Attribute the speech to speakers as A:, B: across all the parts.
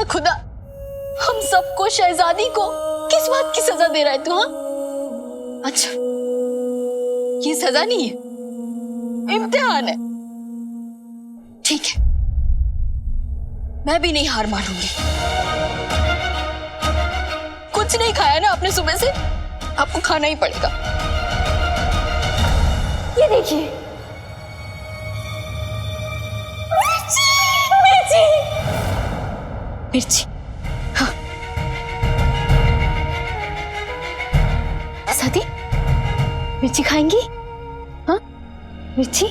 A: खुदा, हम सबको, शहजादी को किस बात की सजा दे रहा है तू? हाँ, अच्छा ये सजा नहीं है, इम्तिहान है। ठीक है, मैं भी नहीं हार मानूंगी। कुछ नहीं खाया ना आपने सुबह से, आपको खाना ही पड़ेगा। ये देखिए, मिर्ची मिर्ची मिर्ची। हाँ साथी, मिर्ची खाएंगी? हाँ मिर्ची,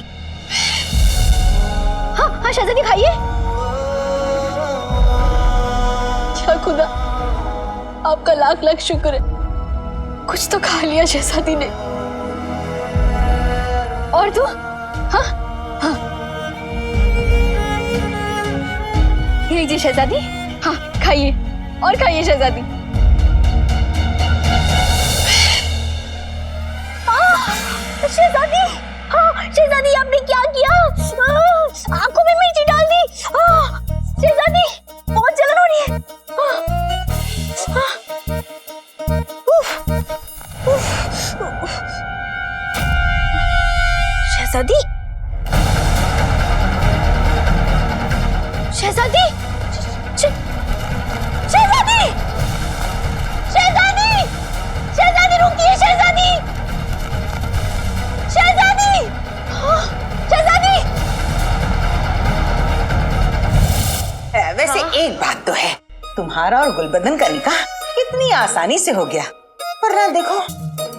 A: हाँ हाँ शहजादी खाइए। क्या खुदा, आपका लाख लाख शुक्र है, कुछ तो खा लिया शहजादी ने। और तू? हाँ हाँ, ये लीजिए शहजादी, हाँ खाइए और खाइए शहजादी। शहजादी, हाँ शहजादी, आपने क्या किया? आंखों में मिर्ची डाल दी। शहजादी, बहुत जलन हो रही है। शहजादी, शहजादी, शहजादी, शहजादी, शहजादी रुकिए, शहजादी, शहजादी, शहजादी।
B: वैसे एक बात तो है, तुम्हारा और गुलबदन का निकाह कितनी आसानी से हो गया। पर ना देखो,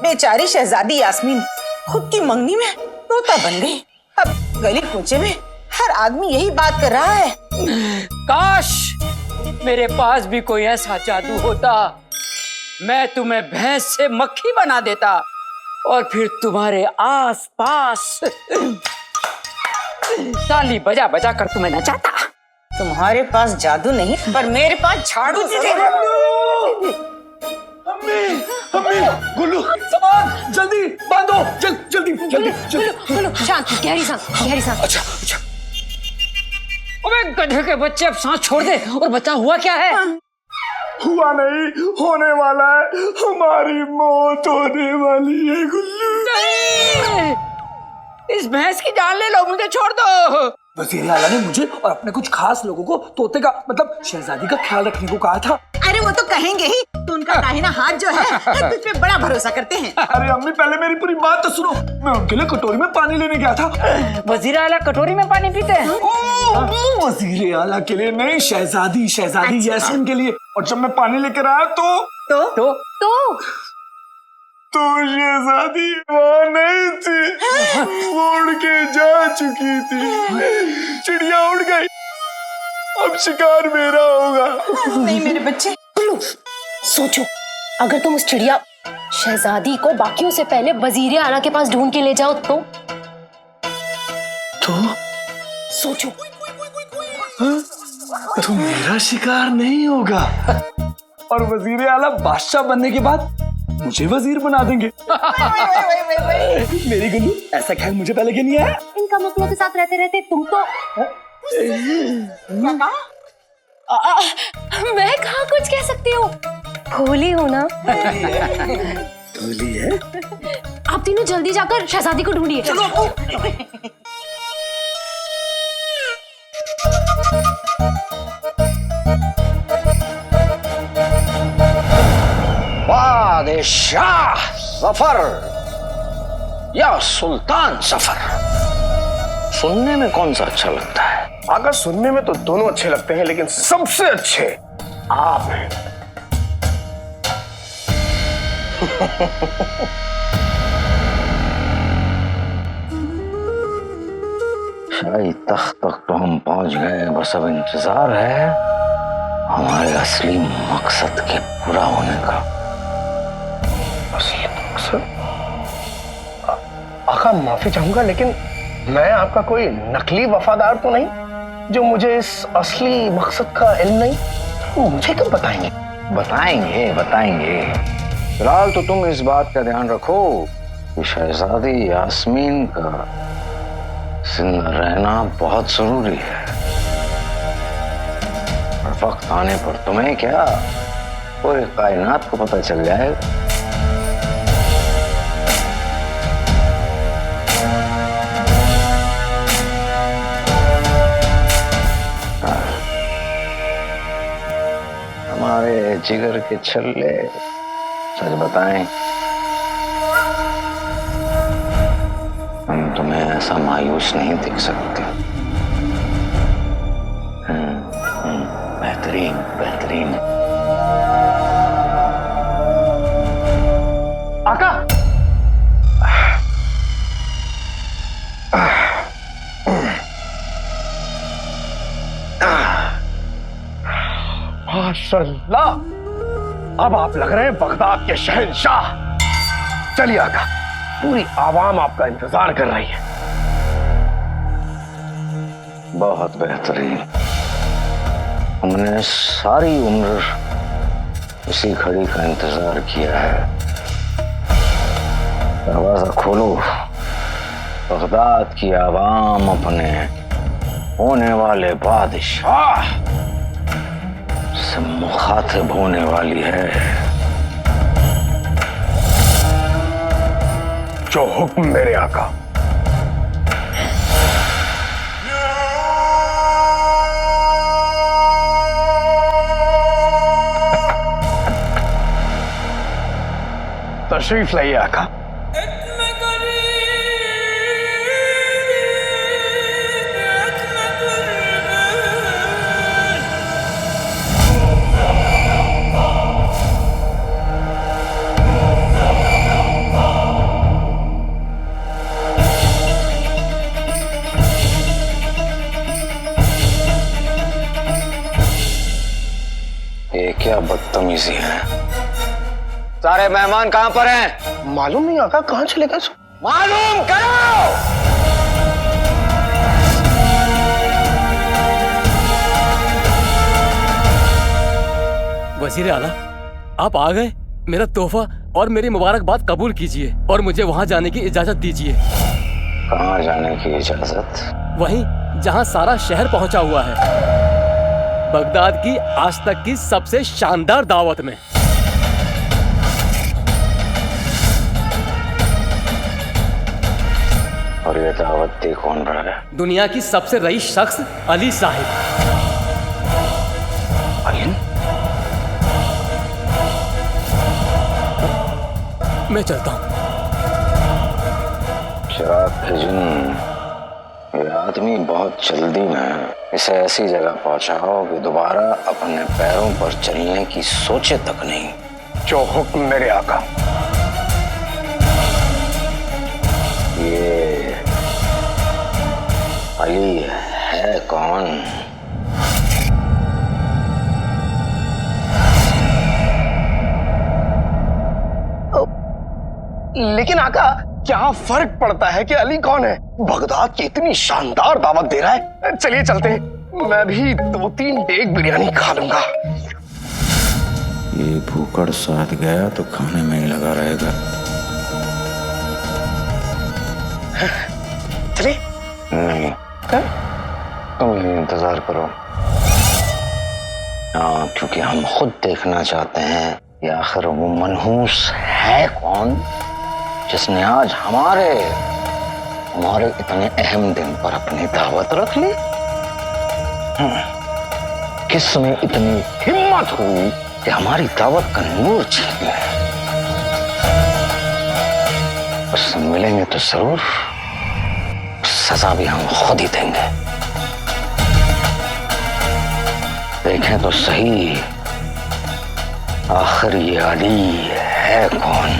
B: बेचारी शहजादी यास्मीन खुद की मंगनी में तोता बन गई। अब गली कूचे में हर आदमी यही बात कर रहा है।
C: काश मेरे पास भी कोई ऐसा जादू होता, मैं तुम्हें भैंस से मक्खी बना देता और फिर तुम्हारे आस पास ताली बजा बजा कर तुम्हें नचाता।
B: तुम्हारे पास जादू नहीं, पर मेरे पास झाड़ू।
D: गुल्लू, सामान जल्दी बांधो, जल्दी जल्दी जल्दी।
A: शांत, गहरी सांस, गहरी सांस।
D: अच्छा अच्छा।
C: अबे गधे के बच्चे, अब सांस छोड़ दे और बता हुआ क्या है?
D: हुआ नहीं, होने वाला है, हमारी मौत होने वाली है गुल्लू।
C: नहीं, इस भैंस की जान ले लो, मुझे छोड़ दो।
D: वज़ीर आला ने मुझे और अपने कुछ खास लोगों को तोते का मतलब शहजादी का ख्याल रखने को कहा था।
B: अरे वो तो कहेंगे ही, तो उनका दाहिना हाथ जो है तुझ पे बड़ा भरोसा करते हैं।
D: अरे अम्मी, पहले मेरी पूरी बात तो सुनो। मैं उनके लिए कटोरी में पानी लेने गया था।
C: वज़ीर आला कटोरी में पानी पीते हैं?
D: वज़ीर आला के लिए नहीं, शहजादी यास्मीन के लिए। और जब मैं पानी लेकर आया तो शहजादी वहाँ नहीं थी, वो उड़ के जा चुकी थी। चिड़िया उड़ गई, अब शिकार मेरा होगा।
B: नहीं मेरे बच्चे।
A: सोचो, अगर तुम उस चिड़िया शहजादी को बाकियों से पहले वजीर आला के पास ढूंढ के ले जाओ तो सोचो।
D: तो मेरा शिकार नहीं होगा और वजीर आला बादशाह बनने के बाद मुझे वजीर बना देंगे। मेरी गुल्लू, ऐसा ख्याल मुझे पहले क्यों नहीं आया?
A: इन कमकलों के साथ रहते रहते तुम तो मैं कहाँ कुछ कह सकती हूँ, भोली हो ना।
D: भोली है।
A: आप तीनों जल्दी जाकर शहजादी को ढूंढिए।
E: बादशाह सफर या सुल्तान सफर, सुनने में कौन सा अच्छा लगता है?
F: अगर सुनने में तो दोनों अच्छे लगते हैं, लेकिन सबसे अच्छे आप हैं।
E: शाही तख्त तक तो हम पहुंच गए, बस अब इंतजार है हमारे असली मकसद के पूरा होने का।
F: असली मकसद? आका माफी चाहूंगा, लेकिन मैं आपका कोई नकली वफादार तो नहीं जो मुझे इस असली मकसद का इल्म नहीं? मुझे कब बताएंगे?
E: बताएंगे। फिलहाल तो तुम इस बात का ध्यान रखो कि शहजादी यास्मीन का जिंदा रहना बहुत जरूरी है। और वक्त आने पर तुम्हें क्या, पूरे कायनात को पता चल जाएगा। हमारे जिगर के छल्ले, सच बताएं, हम तुम्हें ऐसा मायूस नहीं देख सकते। बेहतरीन बेहतरीन।
F: आका, माशाल्लाह, अब आप लग रहे हैं बगदाद के शहंशाह। चलिए आका, पूरी आवाम आपका इंतजार कर रही है।
E: बहुत बेहतरीन। हमने सारी उम्र इसी घड़ी का इंतजार किया है। दरवाजा खोलो, बगदाद की आवाम अपने होने वाले बादशाह से मुखातिब होने वाली है।
F: जो हुक्म मेरे आका। तशरीफ लाइए आका।
E: ये क्या बदतमीजी है। सारे मेहमान कहां पर हैं?
F: मालूम नहीं आका, कहां चले गए?
E: मालूम करो।
G: वजीर आला, आप आ गए। मेरा तोहफा और मेरी मुबारकबाद कबूल कीजिए और मुझे वहां जाने की इजाजत दीजिए।
E: कहां जाने की इजाजत?
G: वहीं जहां सारा शहर पहुंचा हुआ है, बगदाद की आज तक की सबसे शानदार दावत में।
E: और ये दावत दे कौन रहा है?
G: दुनिया की सबसे रईस शख्स अली साहिब।
E: अली?
G: मैं चलता हूँ।
E: चिराग भेजन, ये आदमी बहुत जल्दी में है। इसे ऐसी जगह पहुंचाओ कि दोबारा अपने पैरों पर चलने की सोचे तक नहीं।
F: जो हुक्म मेरे आका।
E: ये अली है कौन?
F: लेकिन आका, क्या फर्क पड़ता है कि अली कौन है? बगदाद की इतनी शानदार दावत दे रहा है। चलिए चलते हैं, मैं भी 2-3 डेग बिरयानी खा लूंगा।
E: ये भूखड़ साथ गया तो खाने में ही लगा रहेगा।
F: चलिए।
E: नहीं, तुम यही इंतजार करो। हाँ, क्योंकि हम खुद देखना चाहते हैं कि आखिर वो मनहूस है कौन जिसने आज हमारे इतने अहम दिन पर अपनी दावत रख ली। किसमें इतनी हिम्मत हुई कि हमारी दावत का नूर छीन ले। उससे मिलेंगे तो जरूर, सजा भी हम खुद ही देंगे। देखें तो सही, आखिर ये अली है कौन?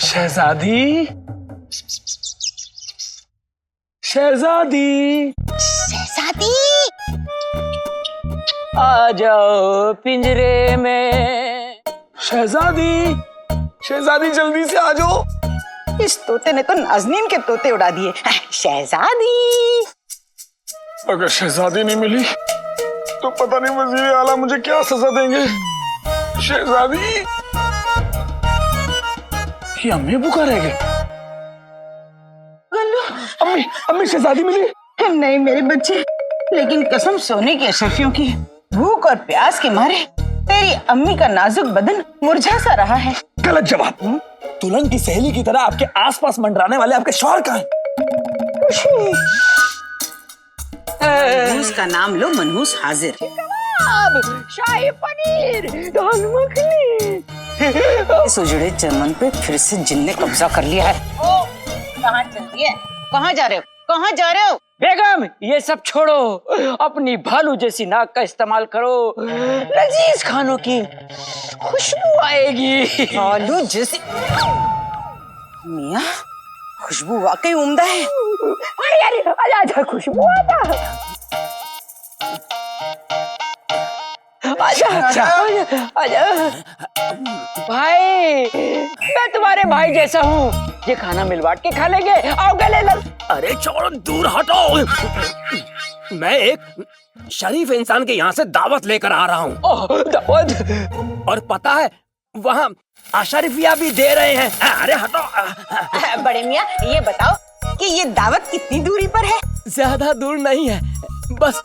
D: शहजादी, शहजादी,
A: शहजादी,
C: आ जाओ पिंजरे में।
D: शहजादी, शहजादी जल्दी से आ जाओ।
B: इस तोते ने तो नाज़नीन के तोते उड़ा दिए। शहजादी,
D: अगर शहजादी नहीं मिली तो पता नहीं वजीर आला मुझे क्या सजा देंगे। शहजादी, ये अम्मी पुकारेगी। अम्मी, अम्मी शहजादी मिली?
B: नहीं मेरे बच्चे, लेकिन कसम सोने की अशरफियों की, भूख और प्यास के मारे तेरी अम्मी का नाजुक बदन मुरझा सा रहा है।
D: गलत जवाब।
H: दुल्हन की सहेली की तरह आपके आसपास मंडराने वाले आपके शौहर कहाँ हैं?
B: मनहूस का नाम लो, मनहूस हाजिर।
C: अब शाही पनीर, दाल मखनी।
B: इस उजड़े चमन पे फिर से जिन ने कब्जा कर लिया है। ओ, कहाँ चल रही है? कहाँ जा रहे हो? कहाँ जा रहे हो?
C: बेगम, ये सब छोड़ो, अपनी भालू जैसी नाक का इस्तेमाल करो, लजीज खानों की खुशबू आएगी।
B: भालू जैसी? मियाँ, खुशबू वाकई उम्दा है।
C: अरे आजा आजा, खुशबू आता। आजा आजा आजा। भाई, मैं तुम्हारे भाई जैसा हूँ, ये खाना मिलवाट के खा लेंगे। आओ गले लग।
G: अरे छोड़ो, दूर हटो। मैं एक शरीफ इंसान के यहाँ से दावत लेकर आ रहा हूँ।
C: दावत?
G: और पता है, वहाँ अशरफिया भी दे रहे हैं। अरे हटो।
B: बड़े मियाँ, ये बताओ कि ये दावत कितनी दूरी पर है?
G: ज्यादा दूर नहीं है, बस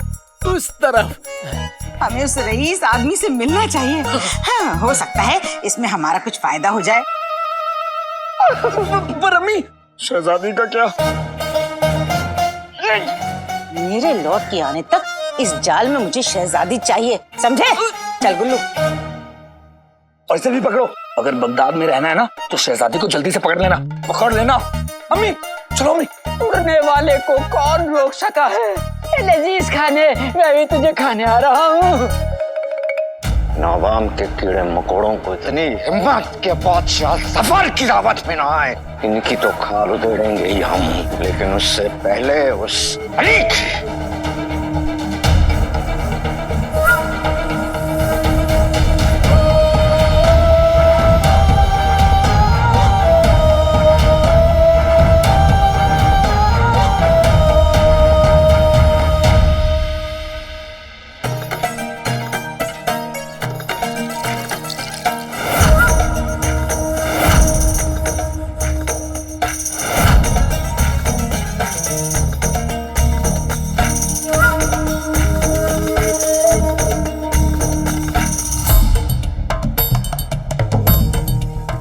G: उस तरफ।
B: हमें उस रईस आदमी से मिलना चाहिए। हाँ, हो सकता है इसमें हमारा कुछ फायदा हो जाए।
D: पर अम्मी, शहजादी का क्या?
B: मेरे लौट के आने तक इस जाल में मुझे शहजादी चाहिए, समझे? चल गुल्लू।
H: और इसे भी पकड़ो। अगर बगदाद में रहना है ना, तो शहजादी को जल्दी से पकड़ लेना, पकड़ लेना। अम्मी, चलो अम्मी।
C: उड़ने वाले को कौन रोक सका है? लजीज खाने मैं भी तुझे खाने आ रहा हूँ।
E: नवाम के कीड़े मकोड़ों को इतनी हिम्मत के बादशाह सफर की दावत में ना आए। इनकी तो खाल उधेड़ेंगे ही हम, लेकिन उससे पहले उस अली की।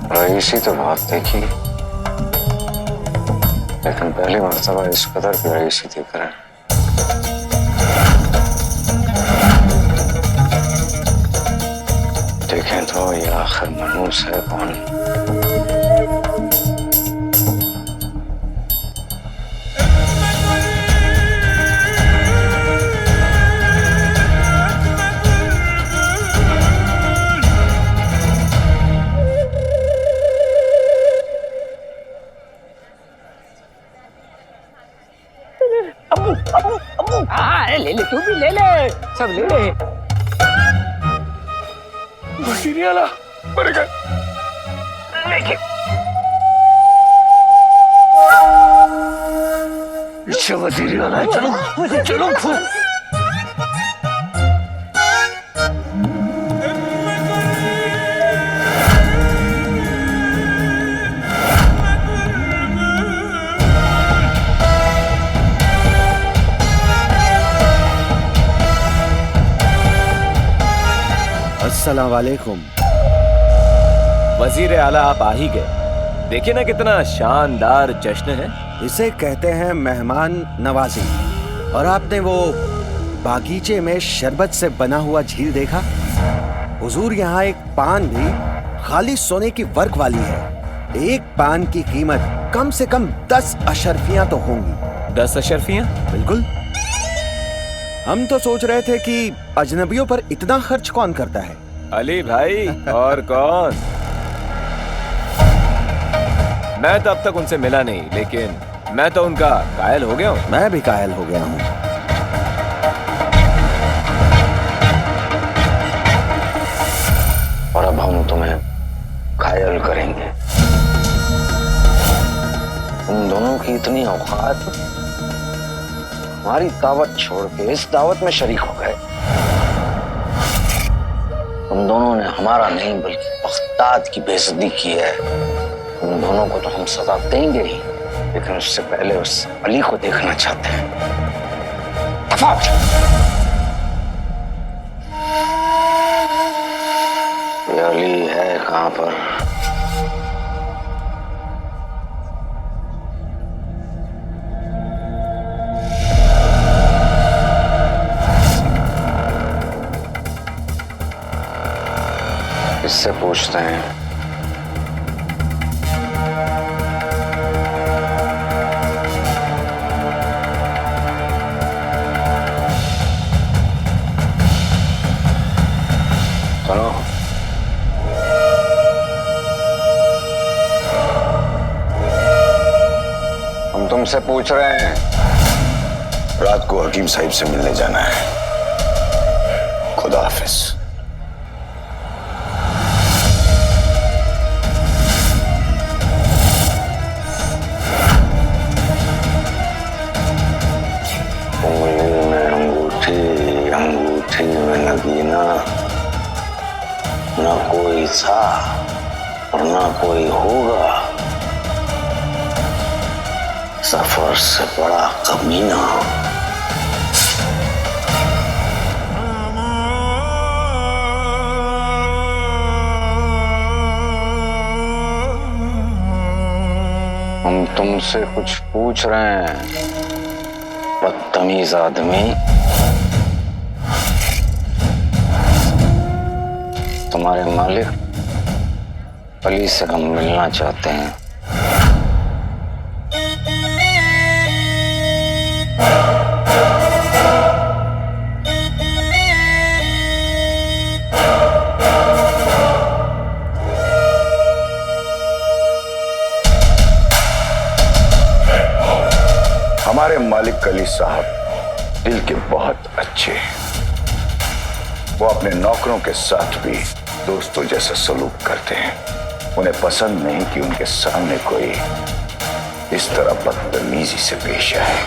E: रईसी तो बहुत देखी, लेकिन पहली मर्तबा इस कदर की रईसी देख रहे हैं। देखें तो ये आखिर मनहूस है कौन?
C: हाँ, ले ले, तू भी ले ले, सब ले ले।
D: वजीर आला, मर गए।
F: पीछे वजीर आला है, चलो चलो।
I: अस्सलाम वालेकुम। वजीर आला, आप आ ही गए। देखिए ना कितना शानदार जश्न है। इसे कहते हैं मेहमान नवाजी। और आपने वो बागीचे में शरबत से बना हुआ झील देखा? हुजूर, यहाँ एक पान भी खाली सोने की वर्क वाली है। एक पान की कीमत कम से कम 10 अशरफियां तो होंगी।
G: 10 अशरफियां?
I: बिल्कुल। हम तो सोच रहे थे कि अजनबियों पर इतना खर्च कौन करता है।
J: अली भाई, और कौन? मैं तो अब तक उनसे मिला नहीं, लेकिन मैं तो उनका कायल हो गया हूँ।
I: मैं भी कायल हो गया हूँ।
E: और अब हम तुम्हें घायल करेंगे। तुम दोनों की इतनी औकात, हमारी दावत छोड़ के इस दावत में शरीक हो गए। तुम दोनों ने हमारा नहीं बल्कि बगदाद की बेइज्जती की है। तुम दोनों को तो हम सजा देंगे ही, लेकिन उससे पहले उस अली को देखना चाहते हैं। दफा हो जाओ। ये अली है कहां पर? इससे पूछते हैं। चलो। हम तुमसे पूछ रहे हैं।
F: रात को हकीम साहिब से मिलने जाना है। खुदा हाफिज। अंगूठी में नगीना, न कोई था और न कोई होगा। सफर से बड़ा कमीना। हम तुमसे कुछ पूछ रहे हैं, बदतमीज आदमी। तुम्हारे मालिक अली से हम मिलना चाहते हैं।
K: हमारे मालिक अली साहब दिल के बहुत अच्छे हैं। वो अपने नौकरों के साथ भी दोस्तों जैसा सलूक करते हैं। उन्हें पसंद नहीं कि उनके सामने कोई इस तरह बदतमीजी से पेश आए।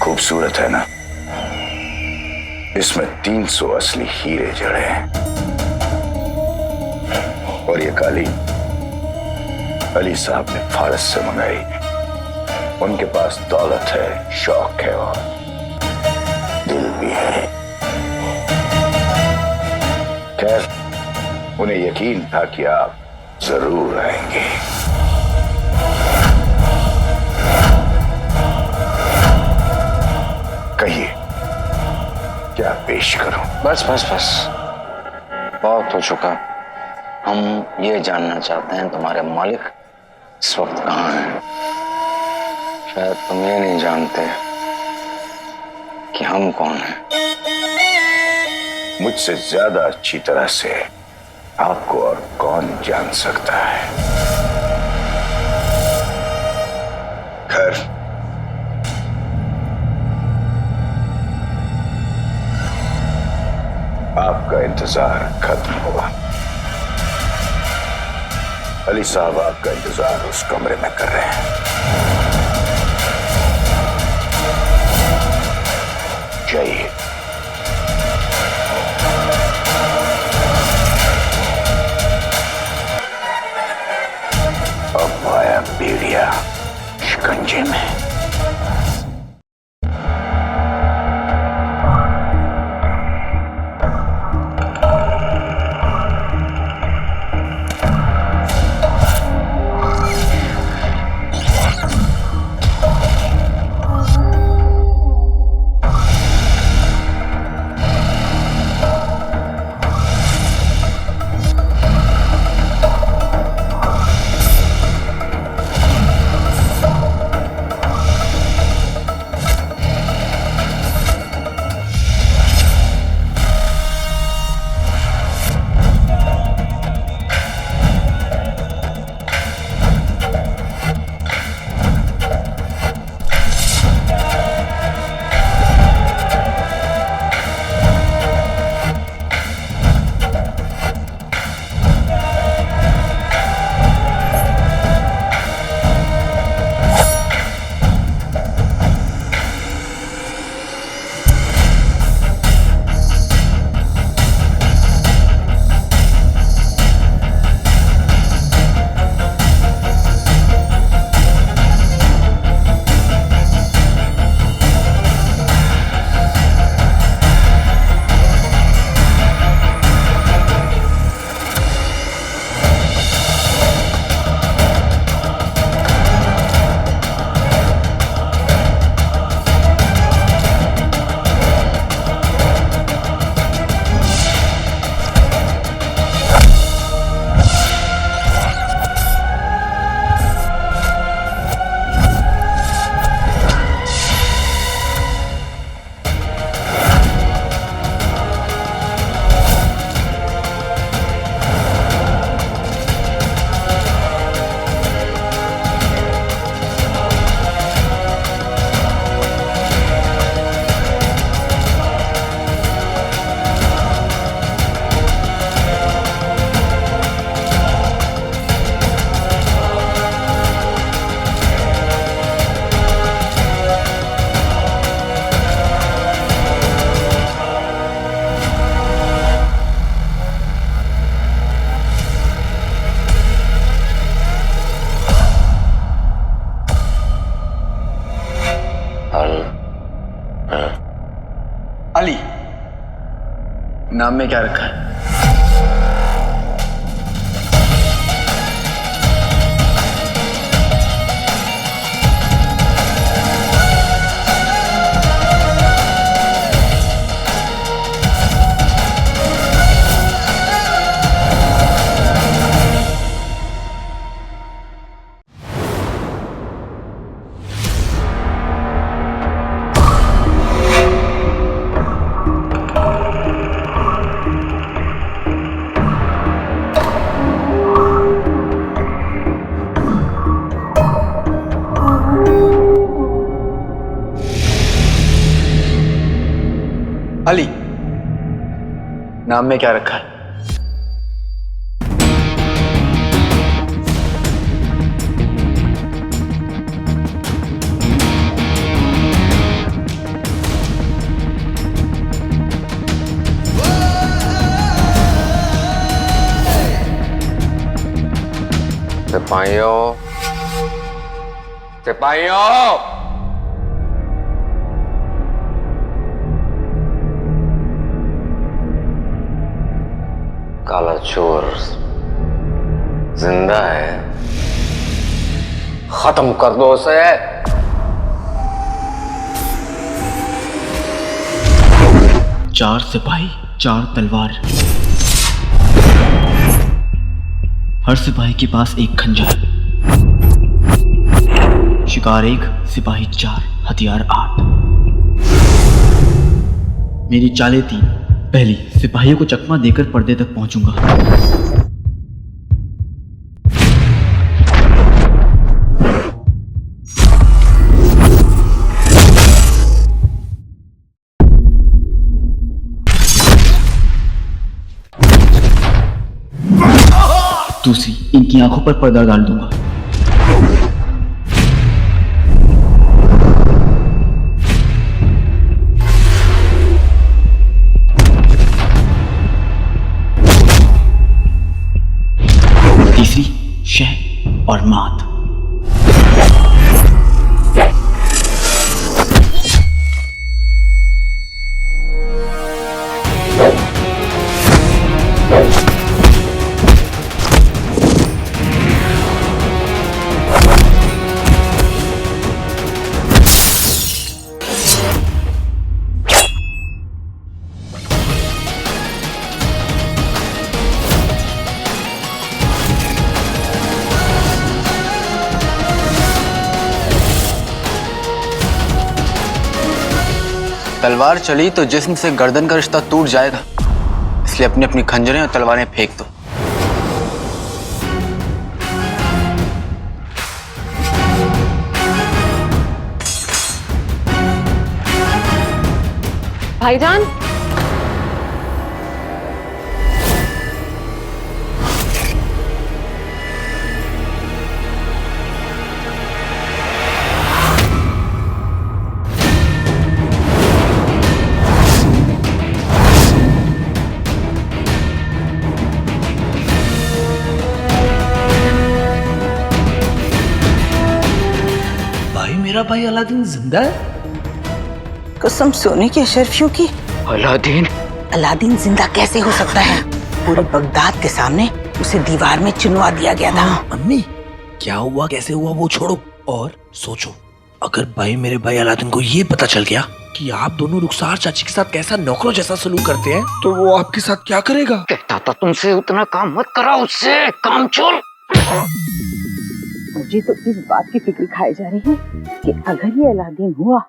K: खूबसूरत है ना? इसमें 300 असली हीरे जड़े हैं। और ये कालीन अली साहब ने फारस से मंगाई। उनके पास दौलत है, शौक है और दिल भी है। खैर, उन्हें यकीन था कि आप जरूर आएंगे। कहिए, क्या पेश करूं?
E: बस बस बस, बहुत हो चुका। हम ये जानना चाहते हैं तुम्हारे मालिक इस वक्त कहाँ हैं। शायद तुम ये नहीं जानते कि हम कौन हैं।
K: मुझसे ज्यादा अच्छी तरह से आपको और कौन जान सकता है। खैर, आपका इंतजार खत्म हुआ। अली साहब आपका इंतजार उस कमरे में कर रहे हैं। जाइए। अब आया बेड़िया शिकंजे में।
F: नाम में क्या रखा है? अली, नाम में क्या रखा है?
E: सिपाहियों, सिपाहियों, काला चोर जिंदा है, खत्म कर दो उसे।
L: 4 सिपाही 4 तलवार, हर सिपाही के पास एक खंजर, शिकार 1, सिपाही 4, हथियार 8। मेरी चालें 3। पहली, सिपाहियों को चकमा देकर पर्दे तक पहुंचूंगा। दूसरी, इनकी आंखों पर पर्दा डाल दूंगा। तीसरी, शह और मात। तलवार चली तो जिस्म से गर्दन का रिश्ता टूट जाएगा, इसलिए अपनी अपनी खंजरें और तलवारें फेंक दो।
M: भाईजान,
H: मेरा भाई अलादीन जिंदा है?
B: कसम सोने की अशरफियों की,
C: अलादीन?
B: अलादीन जिंदा कैसे हो सकता है? पूरे बगदाद के सामने उसे दीवार में चुनवा दिया गया था।
H: अम्मी, क्या हुआ कैसे हुआ वो छोड़ो और सोचो, अगर भाई मेरे भाई अलादीन को ये पता चल गया कि आप दोनों रुखसार चाची के साथ कैसा नौकरों जैसा सलूक करते हैं, तो वो आपके साथ क्या करेगा?
E: कहता था तुमसे उतना काम मत कराओ, उससे कामचोर।
B: मुझे तो इस बात की फिक्र खाई जा रही है कि अगर ये अलादीन हुआ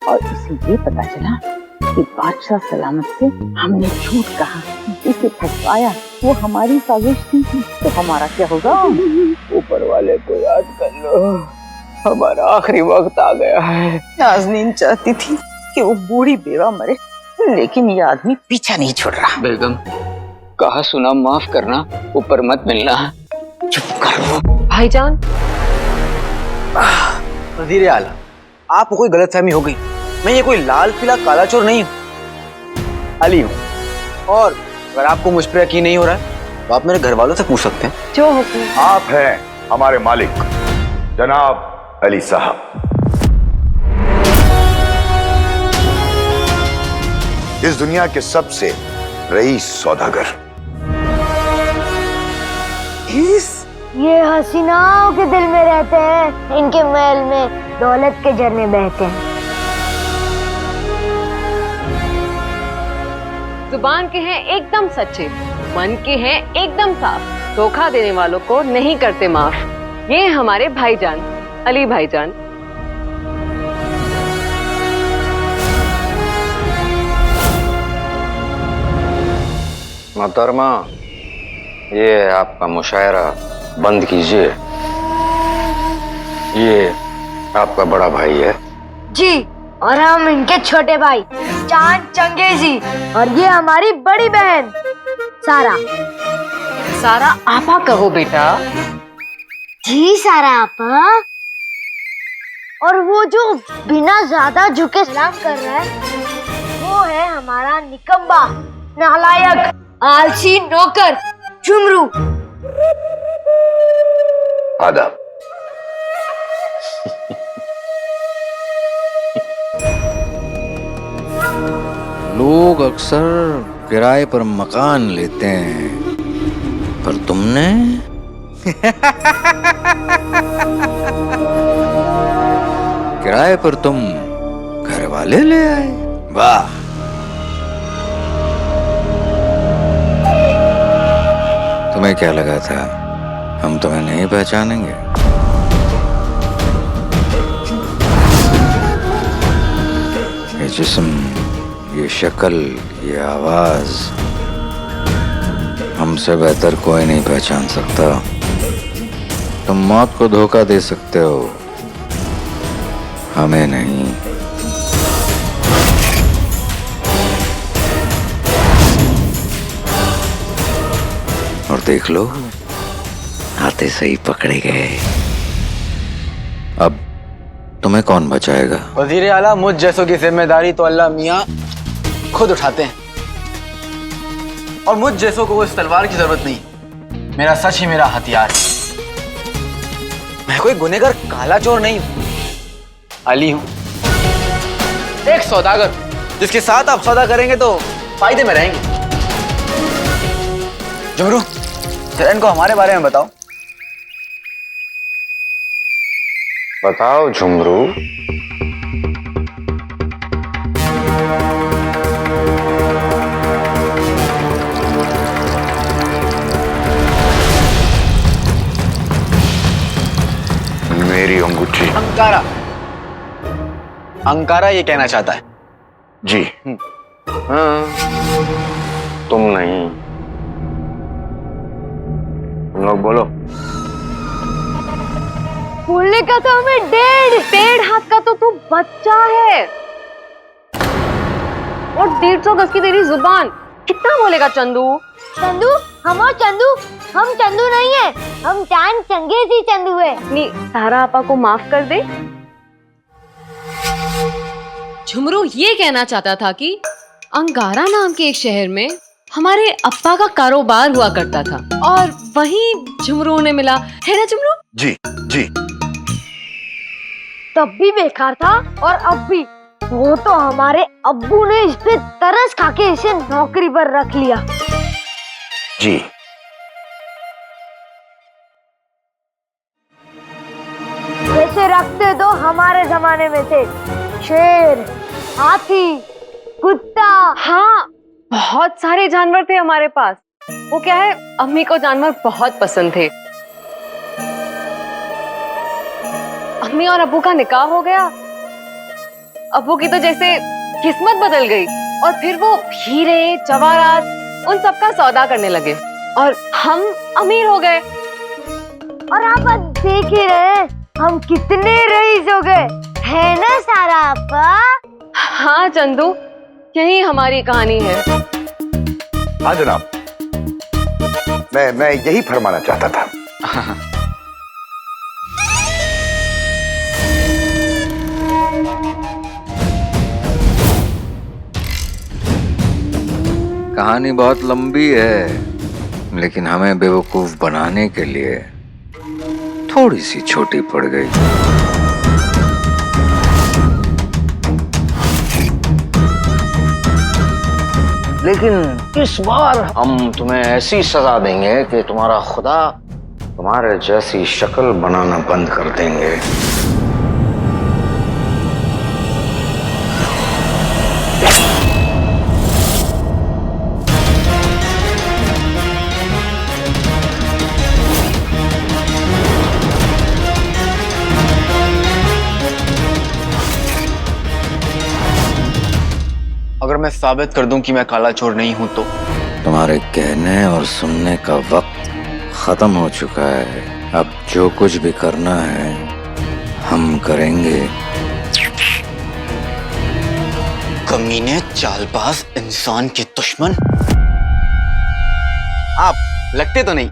B: और उसे ये पता चला कि बादशाह सलामत से हमने झूठ कहा, इसे फंसाया, वो हमारी साजिश थी, तो हमारा क्या होगा?
C: ऊपर वाले को याद कर लो, हमारा आखिरी वक्त आ गया है।
B: नाज़नीन चाहती थी कि वो बूढ़ी बेवा मरे, लेकिन ये आदमी पीछा नहीं छोड़ रहा।
C: बेगम, कहा सुना माफ करना, ऊपर मत मिलना।
B: चुप करो
M: भाईजान।
L: वज़ीर आला, आपको कोई गलतफहमी हो गई। मैं ये कोई लाल पीला काला चोर नहीं हूँ, अली हूँ। और अगर आपको मुझ पर यकीन नहीं हो रहा है तो आप मेरे घर वालों से पूछ सकते हैं।
M: जो हुक्म।
K: आप हैं हमारे मालिक जनाब अली साहब। इस दुनिया के सबसे रईस सौदागर।
M: ये हसीनाओं के दिल में रहते हैं, इनके महल में दौलत के झरने बहते हैं।
N: जुबान के हैं एकदम सच्चे, मन के हैं एकदम साफ, धोखा देने वालों को नहीं करते माफ। ये हमारे भाईजान, अली भाईजान।
E: मोहतरमा, ये आपका मुशायरा बंद कीजिए। ये आपका बड़ा भाई है
M: जी, और हम इनके छोटे भाई चांद चंगेजी, और ये हमारी बड़ी बहन सारा।
N: सारा आपा कहो बेटा।
M: जी सारा आपा। और वो जो बिना ज्यादा झुके सलाम कर रहा है, वो है हमारा निकम्मा, नालायक, आलसी नौकर झुमरू।
K: आदाब।
E: लोग अक्सर किराए पर मकान लेते हैं, पर तुमने किराए पर तुम घर वाले ले आए। वाह! तुम्हें क्या लगा था हम तुम्हें नहीं पहचानेंगे? ये जिस्म, ये शक्ल, ये आवाज हमसे बेहतर कोई नहीं पहचान सकता। तुम मौत को धोखा दे सकते हो, हमें नहीं। और देख लो, आते सही पकड़े गए। अब तुम्हें कौन बचाएगा?
L: वजीर आला, मुझ जैसों की जिम्मेदारी तो अल्लाह मियाँ खुद उठाते हैं, और मुझ जैसों को इस तलवार की जरूरत नहीं। मेरा सच ही मेरा हथियार है। मैं कोई गुनहगार काला चोर नहीं हूं, अली हूं, एक सौदागर जिसके साथ आप सौदा करेंगे तो फायदे में रहेंगे। जुमरू, जरा इनको हमारे बारे में बताओ।
E: बताओ झुमरू।
K: मेरी अंगूठी।
L: अंकारा। अंकारा ये कहना चाहता है।
K: जी।
E: हाँ, तुम नहीं, तुम लोग बोलो।
N: बोलने का तो हमें डेढ़ हाथ का तो तू बच्चा है, और 150 गज की तेरी जुबान। कितना बोलेगा चंदू?
M: चंदू? हम और चंदू? हम चंदू नहीं है, हम चांद चंगेजी चंदू है।
N: नहीं, सारा आपा को माफ कर दे। झुमरू ये कहना चाहता था कि अंगारा नाम के एक शहर में हमारे अप्पा का कारोबार हुआ करता था, और वहीं झुमरू ने मिला, है ना झुमरू?
K: जी जी।
M: तब भी बेकार था और अब भी। वो तो हमारे अब्बू ने इस पे तरस खाके इसे नौकरी पर रख लिया।
K: जी।
M: वैसे रखते तो हमारे जमाने में थे शेर, हाथी, कुत्ता।
N: हाँ, बहुत सारे जानवर थे हमारे पास। वो क्या है, अम्मी को जानवर बहुत पसंद थे। अम्मी और अब्बू का निकाह हो गया। अब्बू की तो जैसे किस्मत बदल गई, और फिर वो हीरे जवाहरात उन सब का सौदा करने लगे, और हम अमीर हो गए।
M: और आप देख ही रहे हम कितने रईस हो गए, है ना सारा आपा?
N: हाँ चंदू, यही हमारी कहानी है।
K: हाँ जनाब, मैं यही फरमाना चाहता था।
E: कहानी बहुत लंबी है, लेकिन हमें बेवकूफ बनाने के लिए थोड़ी सी छोटी पड़ गई। लेकिन इस बार हम तुम्हें ऐसी सजा देंगे कि तुम्हारा खुदा तुम्हारे जैसी शक्ल बनाना बंद कर देंगे।
L: अगर मैं साबित कर दूं कि मैं काला चोर नहीं हूं तो?
E: तुम्हारे कहने और सुनने का वक्त खत्म हो चुका है। अब जो कुछ भी करना है हम करेंगे।
L: कमीने, चालबाज, इंसान के दुश्मन आप लगते तो नहीं।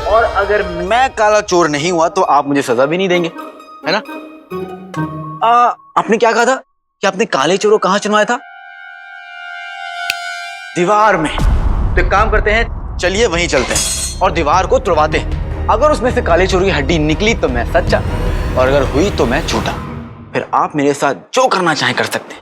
L: और अगर मैं काला चोर नहीं हुआ तो आप मुझे सजा भी नहीं देंगे, है ना? आपने क्या कहा था कि आपने काले चोर को कहां चुनवाया था? दीवार में। तो एक काम करते हैं, चलिए वहीं चलते हैं और दीवार को तुड़वाते हैं। अगर उसमें से काले चोर की हड्डी निकली तो मैं सच्चा, और अगर हुई तो मैं झूठा। फिर आप मेरे साथ जो करना चाहें कर सकते हैं।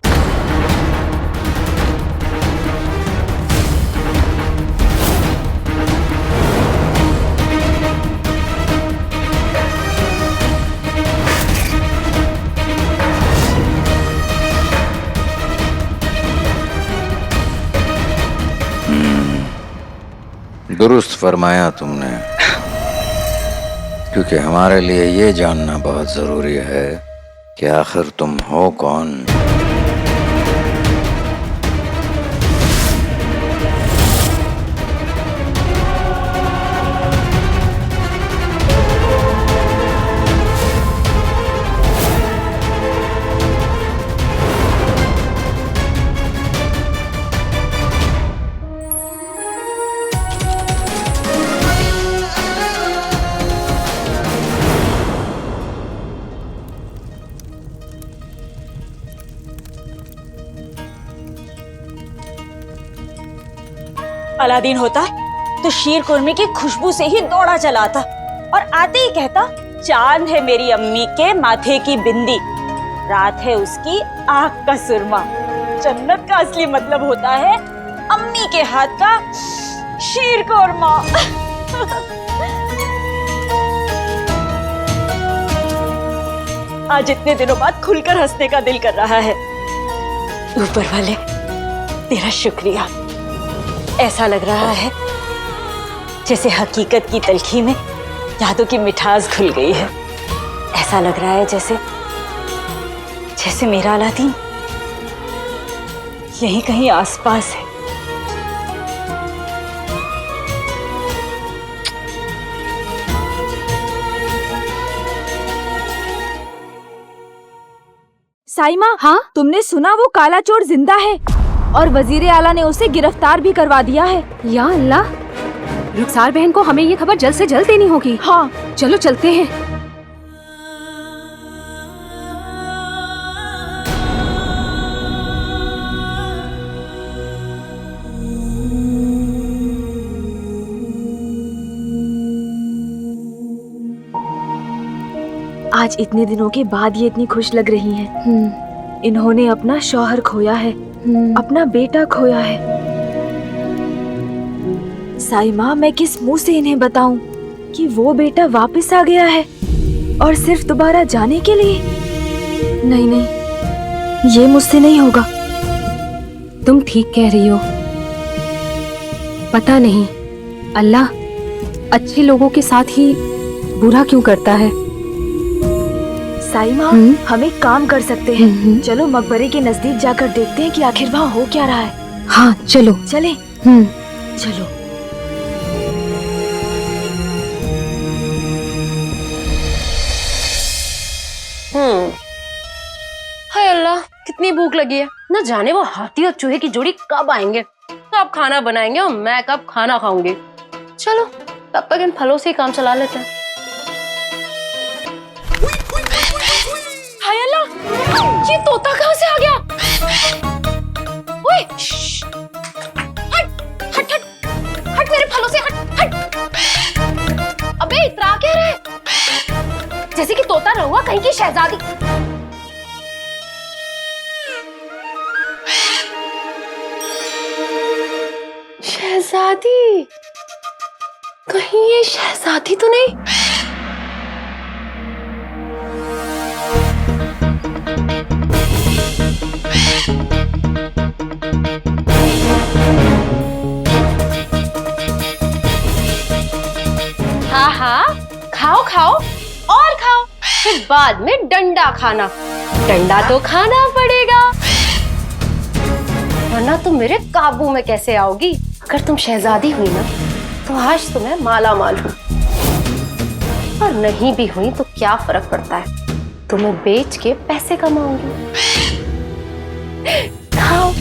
E: दुरुस्त फरमाया तुमने, क्योंकि हमारे लिए ये जानना बहुत जरूरी है कि आखिर तुम हो कौन।
O: अलादीन होता तो शीर कुर्मी की खुशबू से ही दौड़ा चला आता और आते ही कहता, चांद है मेरी अम्मी के माथे की बिंदी, रात है उसकी आंख का सुरमा। जन्नत का असली मतलब होता है अम्मी के हाथ का शीर कुर्मा। आज इतने दिनों बाद खुलकर हंसने का दिल कर रहा है। ऊपर वाले तेरा शुक्रिया। ऐसा लग रहा है जैसे हकीकत की तलखी में यादों की मिठास घुल गई है। ऐसा लग रहा है जैसे जैसे मेरा अलादीन यहीं कहीं आसपास है।
P: साइमा, हाँ तुमने सुना वो काला चोर जिंदा है और वजीर आला ने उसे गिरफ्तार भी करवा दिया है।
N: या अल्लाह, रुखसार बहन को हमें ये खबर जल्द से जल्द देनी होगी।
P: हाँ
N: चलो चलते हैं।
P: आज इतने दिनों के बाद ये इतनी खुश लग रही हैं। इन्होंने अपना शौहर खोया है, अपना बेटा खोया है। साइमा, मैं किस मुंह से इन्हें बताऊं कि वो बेटा वापस आ गया है और सिर्फ दोबारा जाने के लिए? नहीं नहीं, ये मुझसे नहीं होगा।
N: तुम ठीक कह रही हो। पता नहीं अल्लाह अच्छे लोगों के साथ ही बुरा क्यों करता है।
P: साइमा, हम एक काम कर सकते हैं। चलो मकबरे के नजदीक जाकर देखते हैं कि आखिर वहाँ हो क्या रहा है।
N: हाँ चलो।
P: चले। चलो।
N: हाय अल्लाह, कितनी भूख लगी है। न जाने वो हाथी और चूहे की जोड़ी कब आएंगे, कब खाना बनाएंगे और मैं कब खाना खाऊंगी। चलो तब तक इन फलों से ही काम चला लेते हैं। हाय अल्लाह, ये तोता कहाँ से आ गया? ओए, हट हट हट हट मेरे फलों से, हट हट। अबे इतरा क्या रहे? जैसे कि तोता रहुआ कहीं की शहजादी। शहजादी, कहीं ये शहजादी तो नहीं? हाँ हाँ, खाओ खाओ और खाओ, फिर बाद में डंडा खाना। डंडा तो खाना पड़ेगा, वरना तुम मेरे काबू में कैसे आओगी? अगर तुम शहजादी हुई ना तो आज तुम्हें माला माल हूं, और नहीं भी हुई तो क्या फर्क पड़ता है, तुम्हें बेच के पैसे कमाऊंगी। खाओ।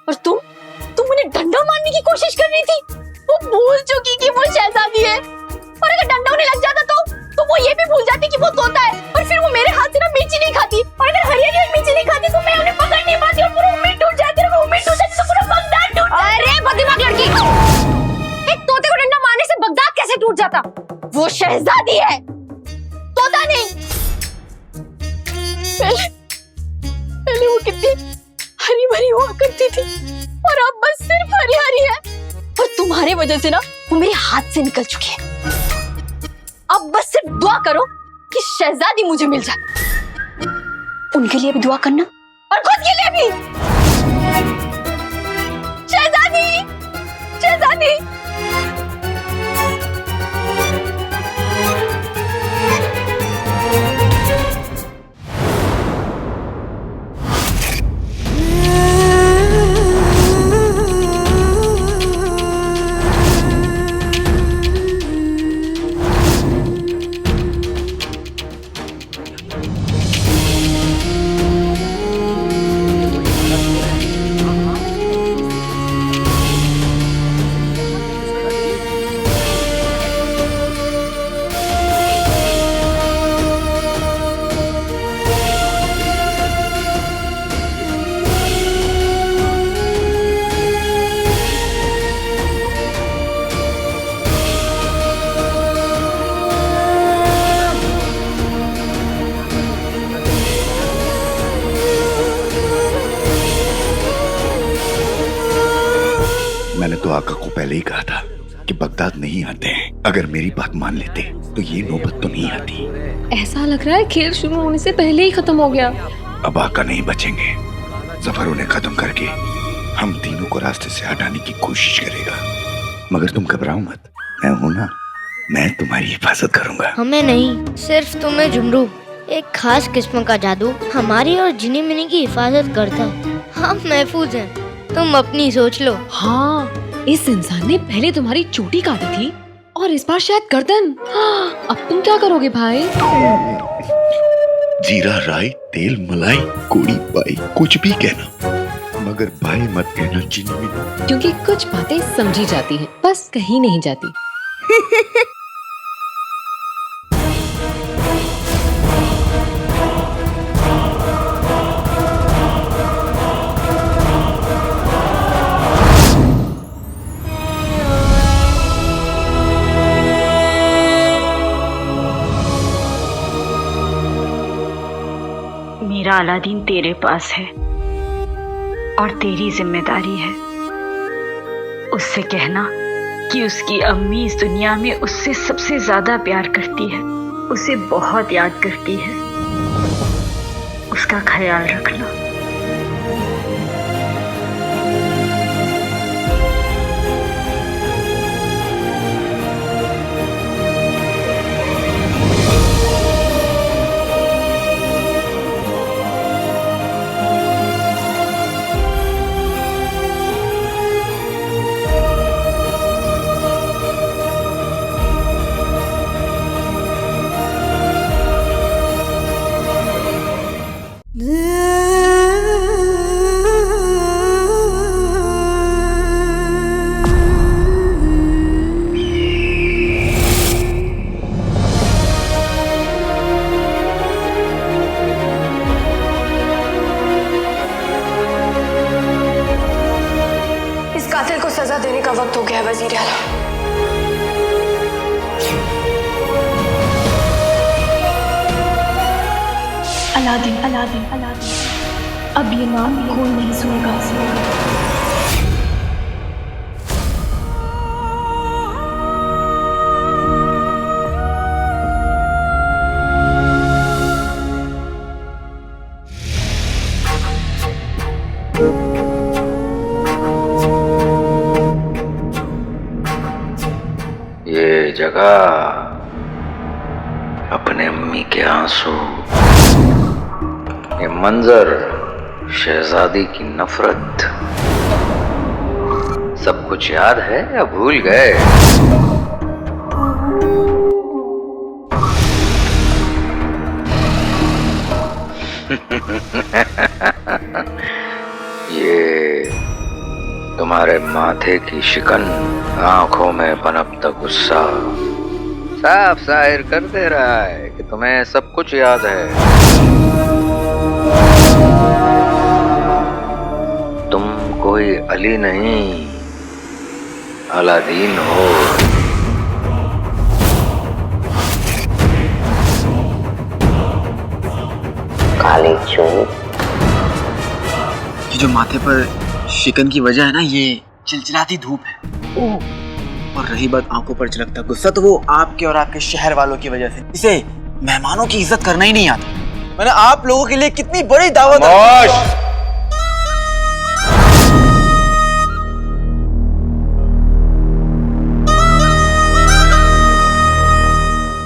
N: और तुम उन्हें डंडा मारने की कोशिश कर रही थी। वो भूल चुकी कि वो शहजादी है, और अगर डंडा उन्हें लग जाता तो वो ये भी भूल जाती कि वो तोता है, और फिर वो मेरे हाथ से ना मिर्ची नहीं खाती, और अगर हरियाली और मिर्ची नहीं खाती तो मैं उन्हें पकड़ नहीं पाती और पूरा उम्मीद टूट जाती, और उम्मीद टूट जाती तो पूरा बगदाद टूट जाता। अरे बददिमाग लड़की, एक तोते को डंडा मारने से बगदाद कैसे टूट जाता? वो शहजादी है, तोता नहीं। पहले वो कितनी हरी भरी हुआ करती थी, और अब बस सिर्फ हरी हरी है, और तुम्हारे वजह से ना वो मेरे हाथ से निकल चुकी है। अब बस सिर्फ दुआ करो कि शहजादी मुझे मिल जाए। उनके लिए भी दुआ करना और खुद के लिए भी। शहजादी, शहजादी।
K: मैंने तो आका को पहले ही कहा था कि बगदाद नहीं आते हैं। अगर मेरी बात मान लेते तो ये नौबत तो नहीं आती।
N: ऐसा लग रहा है खेल शुरू होने से पहले ही खत्म हो गया।
K: अब आका नहीं बचेंगे। सफर उन्हें खत्म करके हम तीनों को रास्ते से हटाने की कोशिश करेगा। मगर तुम घबराओ मत, मैं हूं ना, मैं तुम्हारी हिफाजत करूंगा।
M: हमें नहीं, सिर्फ तुम्हें झुमरू। एक खास किस्म का जादू हमारी और जिनी मिनी की हिफाजत करता है। हम महफूज हैं, तुम अपनी सोच लो।
N: हाँ, इस इंसान ने पहले तुम्हारी चोटी काटी थी और इस बार शायद गर्दन। अब तुम क्या करोगे भाई?
K: जीरा राई तेल मलाई कोड़ी बाई कुछ भी कहना, मगर भाई मत कहना जिनी मिनी।
N: क्योंकि कुछ बातें समझी जाती हैं, बस कहीं नहीं जाती।
Q: मेरा अलादीन तेरे पास है और तेरी जिम्मेदारी है। उससे कहना कि उसकी अम्मी इस दुनिया में उससे सबसे ज्यादा प्यार करती है, उसे बहुत याद करती है। उसका ख्याल रखना।
P: वक्त हो गया है वजीर आला। अलादीन अलादीन अलादीन, अब ये नाम कोई नहीं सुनेगा।
E: ये जगह अपने अम्मी के आंसू, ये मंजर, शहजादी की नफरत, सब कुछ याद है या भूल गए? ये तुम्हारे माथे की शिकन, आंखों में पनपता गुस्सा साफ जाहिर कर दे रहा है कि तुम्हें सब कुछ याद है। तुम कोई अली नहीं, अलादीन हो।
L: काली चूत। ये जो माथे पर शिकन की वजह है ना, ये चिलचिलाती धूप है। और रही बात आंखों पर झलकता गुस्सा, तो वो आपके और आपके शहर वालों की वजह से। इसे मेहमानों की इज्जत करना ही नहीं आता। मैंने आप लोगों के लिए कितनी बड़ी दावत।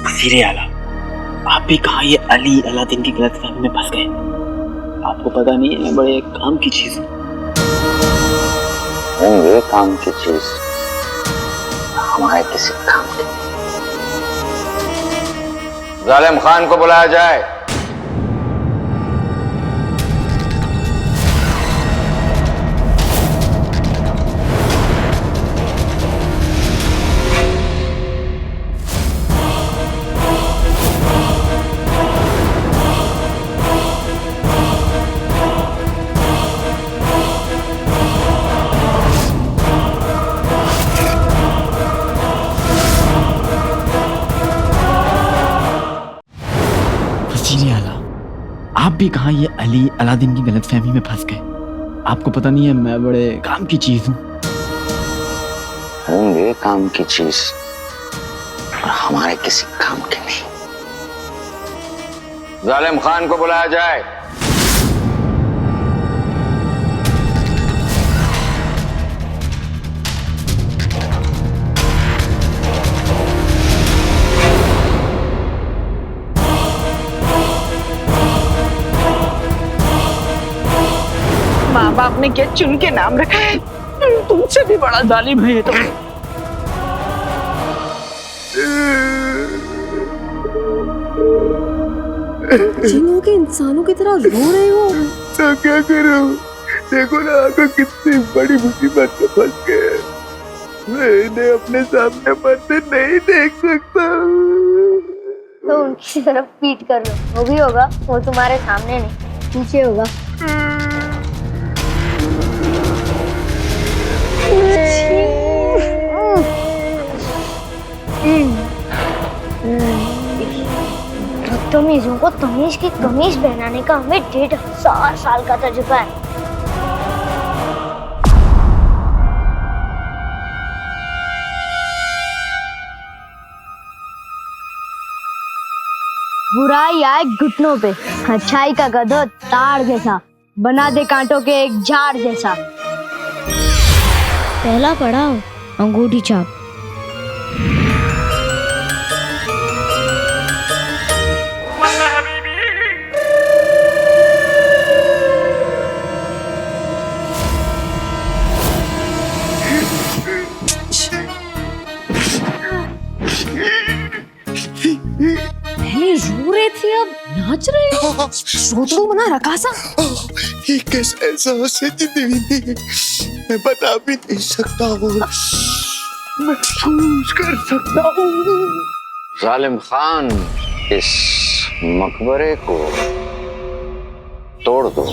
L: वज़ीर आला, आप भी कहाँ ये अली अलादीन की गलतफहमी में फंस गए? आपको पता नहीं है, बड़े काम की चीज
E: होंगे, काम की चीज, हमारे किसी काम की। जालिम खान को बुलाया जाए।
L: आप भी कहाँ ये अली अलादीन की गलतफहमी में फंस गए? आपको पता नहीं है, मैं बड़े काम की चीज हूँ।
E: होंगे काम की चीज, और हमारे किसी काम के नहीं। जालिम खान को बुलाया जाए।
B: माँ बाप ने क्या चुन के नाम रखा है? तुमसे भी बड़ा जालिम है ये तो।
P: जिनों के इंसानों की तरह रो रहे हो
D: तो क्या करूं? देखो ना, आका कितनी बड़ी मुसीबत में फंस गए। मैं इन्हें अपने सामने मरते नहीं देख सकता।
M: तो उनकी तरफ पीट कर लो, वो भी होगा। वो तुम्हारे सामने नहीं, पीछे होगा। बदतमीजों को तमीज की कमीज पहनाने का हमें 1500 साल का तजुर्बा है। बुराई आए घुटनों पे, अच्छाई का गधो ताड़ जैसा, बना दे कांटों के एक झाड़ जैसा। पहला पड़ाव अंगूठी छाप।
P: पहले रो रहे थे, अब नाच रहे हो। रोतड़ू बना रखा सा।
D: ये कैसा एहसास है जिंदगी में, मैं बता भी नहीं सकता हूँ, महसूस कर सकता हूँ।
E: जालिम खान, इस मकबरे को तोड़ दो।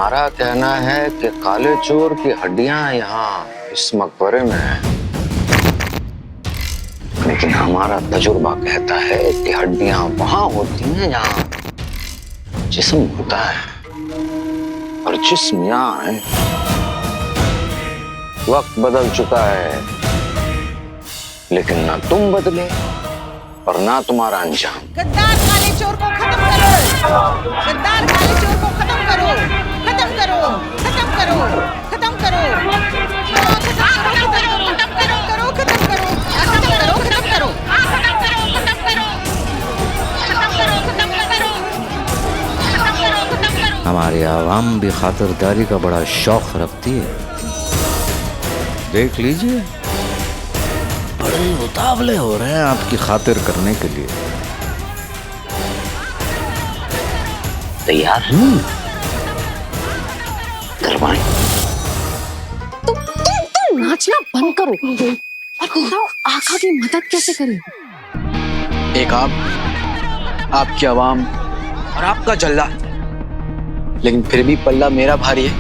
E: तुम्हारा कहना है कि काले चोर की हड्डियां यहाँ इस मकबरे में हैं, लेकिन हमारा तजुर्बा कहता है कि हड्डियां वहां होती हैं जहां जिस्म होता है, और जिस्म यहाँ है। वक्त बदल चुका है, लेकिन ना तुम बदले और ना तुम्हारा अंजाम।
B: गद्दार काले चोर को खत्म करो, गद्दार काले चोर को खत्म करो, खत्म करो, खत्म करो, खत्म करो,
E: हमारी आवाम भी खातिरदारी का बड़ा शौक रखती है, देख लीजिए बड़े उतावले हो रहे हैं आपकी खातिर करने के लिए। तैयार हूँ, करवाएं।
N: तुम नाचना बंद करो और बताओ आका की मदद कैसे करें।
L: एक आपकी आवाम और आपका जल्ला, लेकिन फिर भी पल्ला मेरा भारी है,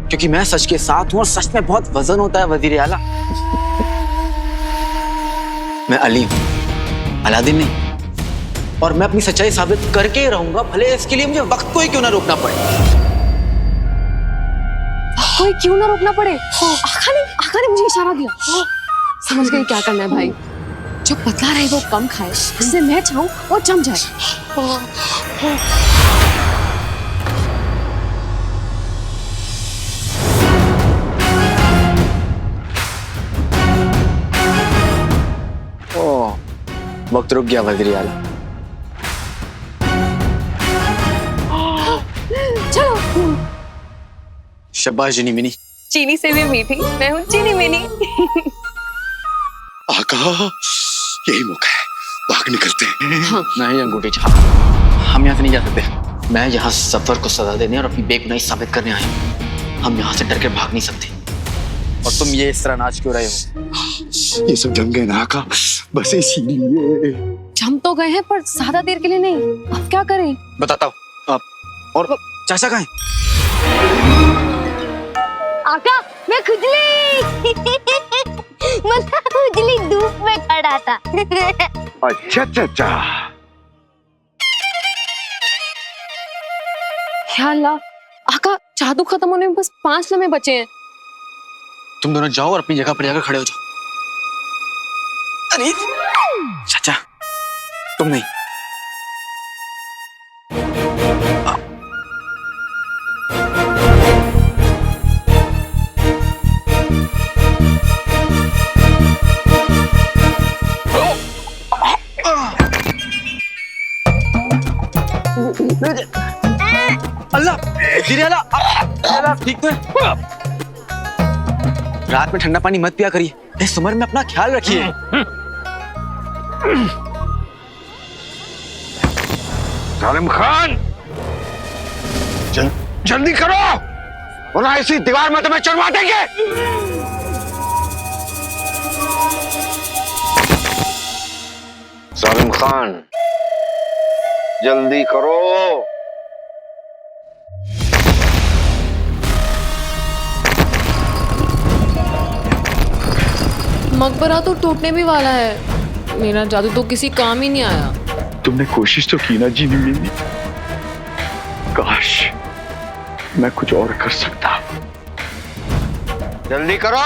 L: क्योंकि मैं सच के साथ हूं और सच में बहुत वजन होता है वजीर आला। मैं अली हूं, अलादीन नहीं, और मैं अपनी सच्चाई साबित करके ही रहूंगा, भले इसके लिए मुझे वक्त को ही क्यों ना रोकना पड़े।
N: कोई क्यों ना रोकना पड़े? आका ने मुझे इशारा दिया। समझ गई क्या करना है भाई। जो पतला रहे वो कम खाए, जिससे मैं चाहूं और जम जाए।
L: वक्त रुक गया वजीर आला।
N: चलो।
L: शाबाश चीनी मिनी।
N: चीनी से भी मीठी, मैं हूँ चीनी मिनी।
F: आका, यही मौका है, भाग निकलते हैं।
L: हाँ। नहीं अंगूठी छाप, हम यहाँ से नहीं जा सकते। मैं यहाँ सफर को सजा देने और अपनी बेगुनाही साबित करने आया हूँ। हम यहाँ से डर के भाग नहीं सकते। और तुम ये इस तरह नाच क्यों रहे हो?
F: ये सब जम गए ना आका, बस इसीलिए।
N: जम तो गए हैं पर ज्यादा देर के लिए नहीं। अब क्या करें?
L: बताता हूँ। और चाचा कहाँ हैं?
M: आका, मैं खुजली मतलब खुजली धूप में खड़ा था।
K: अच्छा चाचा,
N: या अल्लाह, आका जादू खत्म होने में बस 5 लम्हे बचे हैं।
L: तुम दोनों जाओ और अपनी जगह पर जाकर खड़े हो जाओ। अरे चाचा, तुम नहीं। अल्लाह, धीरे अल्लाह, ठीक तो है? रात में ठंडा पानी मत पिया करिए, इस उम्र में अपना ख्याल रखिए।
K: सालिम खान, जल्दी करो, वरना इसी दीवार में तुम्हें चुनवा देंगे। सालिम खान, जल्दी करो।
N: मकबरा तो टूटने भी वाला है। मेरा जादू तो किसी काम ही नहीं आया।
F: तुमने कोशिश तो की ना जीनी मिनी। काश मैं कुछ और कर सकता।
K: जल्दी करो।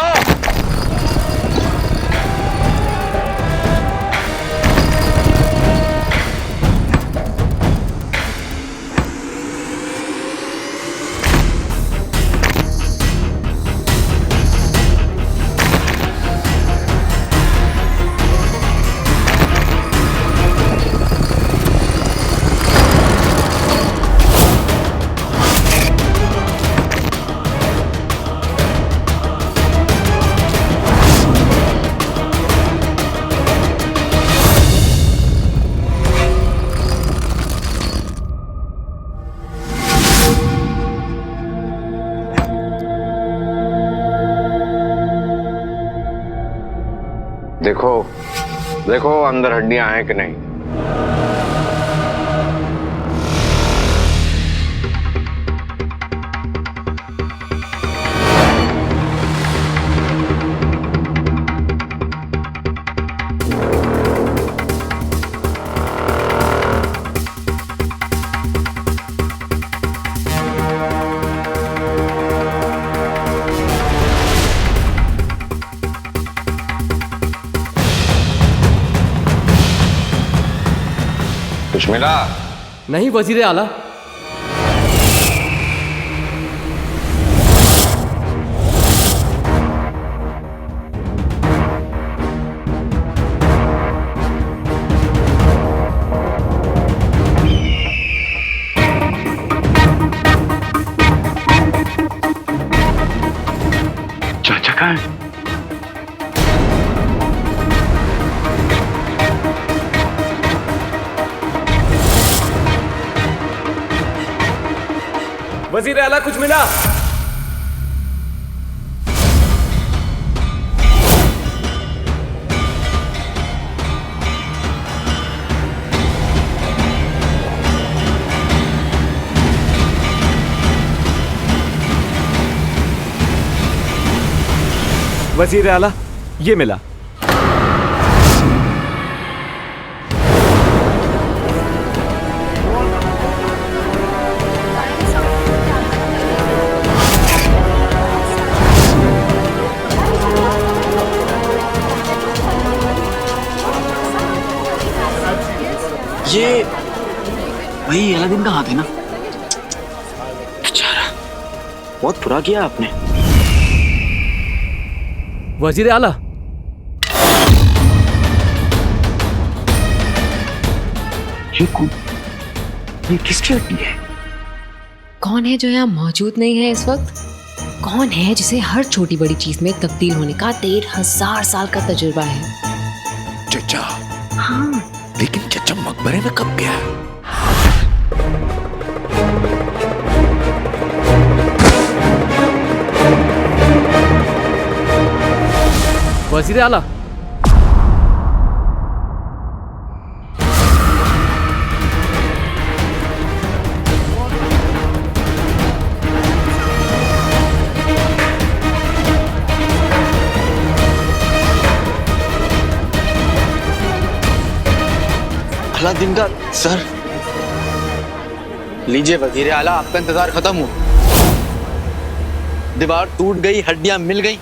K: देखो देखो अंदर हड्डियां हैं कि नहीं।
E: कुछ मिला?
G: नहीं वजीर आला।
F: चाचा कहाँ है?
J: वजीर आला कुछ मिला? वजीर आला ये मिला।
L: ये वही अलादीन का हाथ है ना? बेचारा, बहुत बुरा किया आपने।
G: वजीर आला,
L: ये कौन? ये किसकी हड्डी है?
N: कौन है जो यहाँ मौजूद नहीं है इस वक्त? कौन है जिसे हर छोटी बड़ी चीज में तब्दील होने का 13,000 साल का तजुर्बा है?
H: चचा।
N: हाँ,
H: लेकिन चचा मकबरे में कब गया?
G: वजीर आला,
L: अलादीन का सर। लीजिए वजीर आला, आपका इंतजार खत्म हुआ। दीवार टूट गई, हड्डियां मिल गई।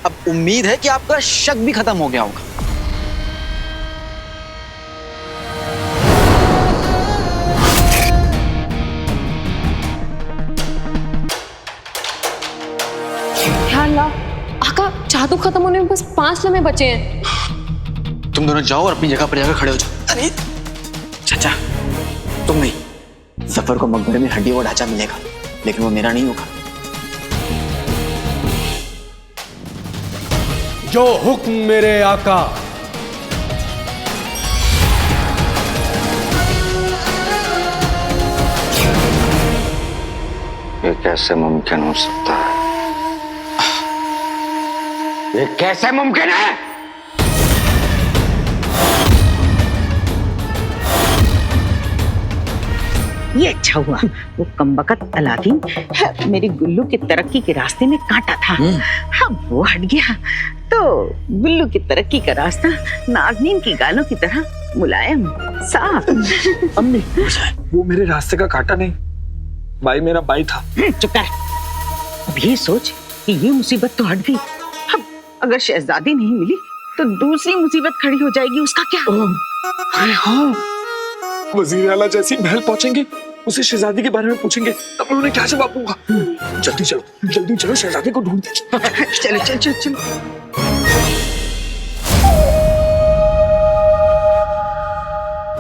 L: अब उम्मीद है कि आपका शक भी खत्म हो गया होगा।
N: या अल्लाह, आका जादू खत्म होने में बस 5 लम्हे बचे हैं।
L: तुम दोनों जाओ और अपनी जगह पर जाकर खड़े हो जाओ। अरे चाचा, तुम नहीं। सफर को मकबरे में हड्डी और ढांचा मिलेगा, लेकिन वो मेरा नहीं होगा।
H: जो हुक्म मेरे आका।
E: ये कैसे मुमकिन हो सकता है? ये कैसे मुमकिन है?
B: ये अच्छा हुआ वो कमबख्त अलादीन मेरी गुल्लू की तरक्की के रास्ते में कांटा था। हाँ, वो हट गया तो गुल्लू की तरक्की का रास्ता नाज़नीन की गालों की तरह मुलायम, साफ।
F: अम्मी, वो मेरे रास्ते का कांटा नहीं, भाई मेरा भाई था।
B: चुप कर। अब ये सोच कि ये मुसीबत तो हट गई, अब अगर शहजादी नहीं मिली तो दूसरी मुसीबत खड़ी हो जाएगी, उसका क्या?
F: अरे हाँ, वजीर आला जैसे ही महल पहुंचेंगे उसे शहजादी के बारे में पूछेंगे, तब मैं उन्हें क्या जवाब दूंगा? जल्दी चलो शहजादी को ढूंढते।
B: चलो चल चल चल।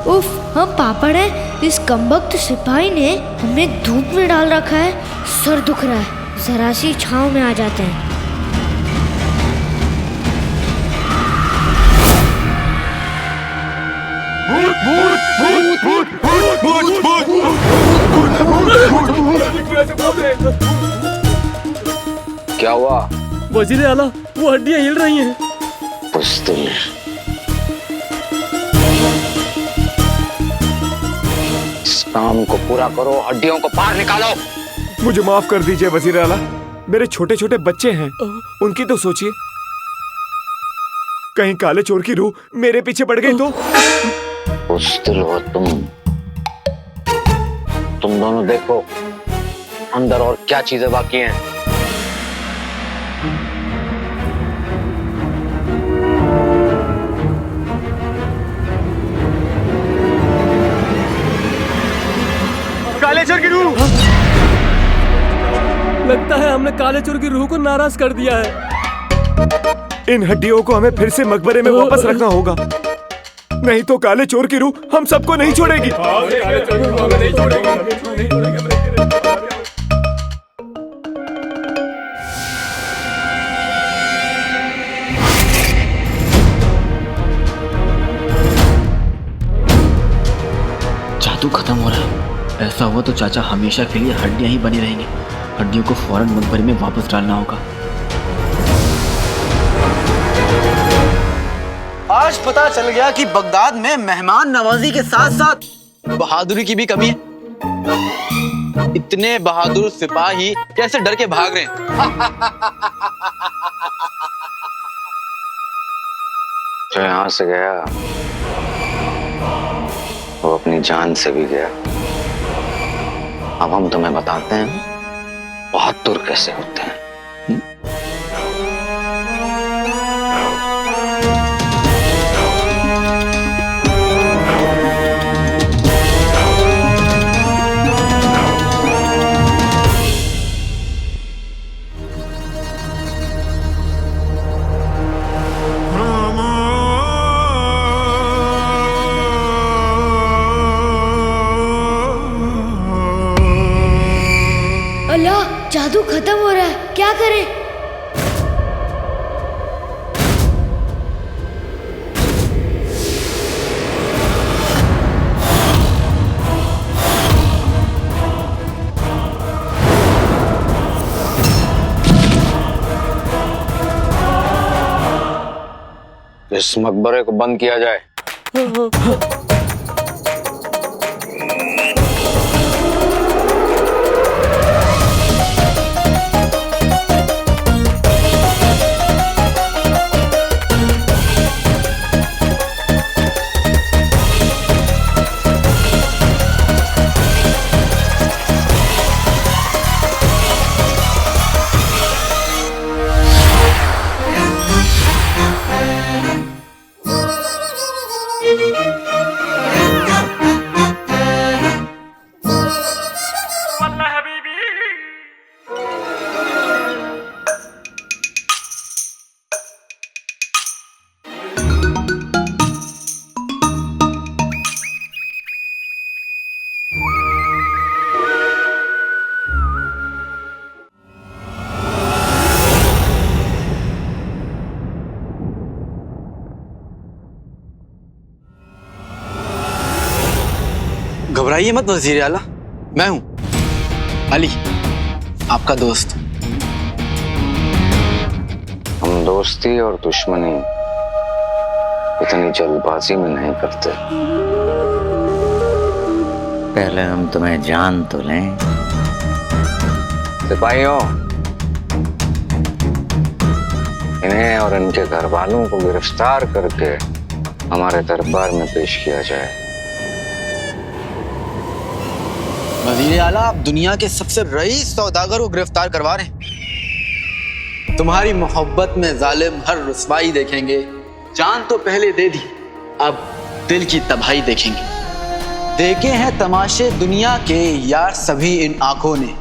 M: उफ, हम पापड़ हैं। इस कमबख्त सिपाही ने हमें धूप में डाल रखा है। सर दुख रहा है, जरा सी छांव में आ जाते हैं।
E: क्या हुआ?
G: वजीर आला, वो हड्डियां हिल रही हैं।
E: बुज़दिल, इस काम को पूरा करो, हड्डियों को बाहर निकालो।
D: मुझे माफ कर दीजिए वजीर आला, मेरे छोटे छोटे बच्चे हैं, उनकी तो सोचिए। कहीं काले चोर की रूह मेरे पीछे पड़ गई तो?
E: बुज़दिल हो तुम दोनों देखो अंदर और क्या चीजें बाकी हैं।
G: ने काले चोर की रूह को नाराज कर दिया है।
I: इन हड्डियों को हमें फिर से मकबरे में वापस रखना होगा, नहीं तो काले चोर की रूह हम सबको नहीं छोड़ेगी।
L: जादू खत्म हो रहा है। ऐसा हुआ तो चाचा हमेशा के लिए हड्डियां ही बनी रहेंगी। हड्डियों को फौरन मकबरे में वापस डालना होगा। आज पता चल गया कि बगदाद में मेहमान नवाजी के साथ साथ बहादुरी की भी कमी है। इतने बहादुर सिपाही कैसे डर के भाग रहे हैं?
E: जो यहाँ से गया वो अपनी जान से भी गया। अब हम तुम्हें बताते हैं बहादुर कैसे होते हैं।
M: जादू खत्म हो रहा है, क्या करें?
E: इस मकबरे को बंद किया जाए।
L: घबराइए मत वजीर आला, मैं हूं अली, आपका दोस्त।
E: हम दोस्ती और दुश्मनी इतनी जल्दबाजी में नहीं करते। पहले हम तुम्हें जान तो लें। सिपाहियों, इन्हें और इनके घर वालों को गिरफ्तार करके हमारे दरबार में पेश किया जाए।
L: वजीर आला, आप दुनिया के सबसे रईस सौदागर को गिरफ्तार करवा रहे हैं। तुम्हारी मोहब्बत में जालिम हर रुसवाई देखेंगे। जान तो पहले दे दी, अब दिल की तबाही देखेंगे। देखे हैं तमाशे दुनिया के यार सभी इन आंखों ने।